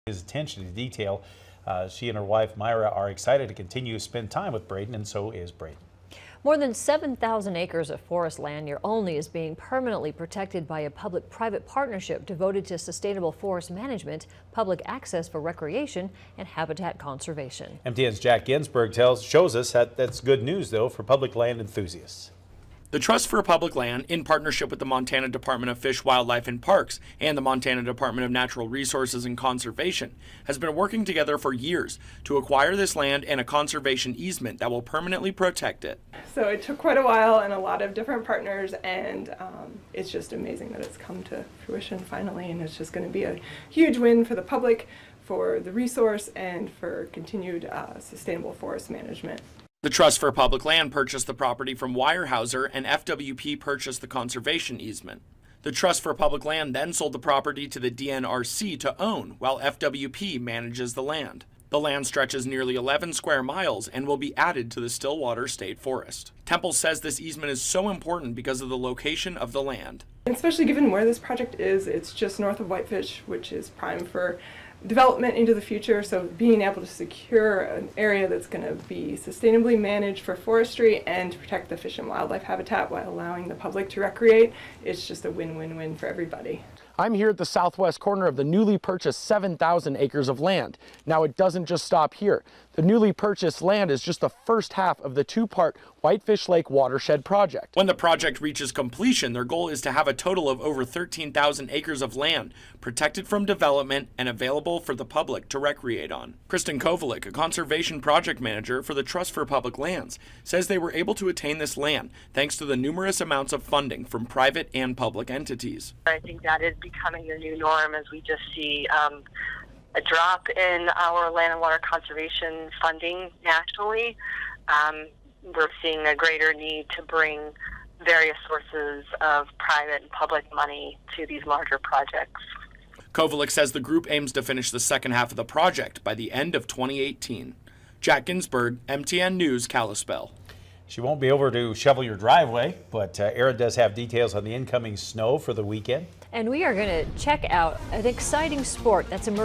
His attention to detail. She and her wife Myra are excited to continue to spend time with Braden, and so is Braden. More than 7,000 acres of forest land near Olney is being permanently protected by a public-private partnership devoted to sustainable forest management, public access for recreation, and habitat conservation. MTN's Jack Ginsburg shows us that's good news, though, for public land enthusiasts. The Trust for Public Land, in partnership with the Montana Department of Fish, Wildlife, and Parks and the Montana Department of Natural Resources and Conservation, has been working together for years to acquire this land and a conservation easement that will permanently protect it. So it took quite a while and a lot of different partners, and it's just amazing that it's come to fruition finally, and it's just going to be a huge win for the public, for the resource, and for continued sustainable forest management. The Trust for Public Land purchased the property from Weyerhaeuser, and FWP purchased the conservation easement. The Trust for Public Land then sold the property to the DNRC to own, while FWP manages the land. The land stretches nearly 11 square miles and will be added to the Stillwater State Forest. Temple says this easement is so important because of the location of the land. Especially given where this project is, it's just north of Whitefish, which is prime for development into the future, so being able to secure an area that's going to be sustainably managed for forestry and to protect the fish and wildlife habitat while allowing the public to recreate, it's just a win-win-win for everybody. I'm here at the southwest corner of the newly purchased 7,000 acres of land. Now, it doesn't just stop here. The newly purchased land is just the first half of the two-part Whitefish Lake watershed project. When the project reaches completion, their goal is to have a total of over 13,000 acres of land protected from development and available for the public to recreate on. Kristen Kovalik, a conservation project manager for the Trust for Public Lands, says they were able to attain this land thanks to the numerous amounts of funding from private and public entities. I think that is becoming the new norm, as we just see a drop in our land and water conservation funding nationally. We're seeing a greater need to bring various sources of private and public money to these larger projects. Kovalik says the group aims to finish the second half of the project by the end of 2018. Jack Ginsburg, MTN News, Kalispell. She won't be over to shovel your driveway, but Erin does have details on the incoming snow for the weekend. And we are going to check out an exciting sport that's emerging.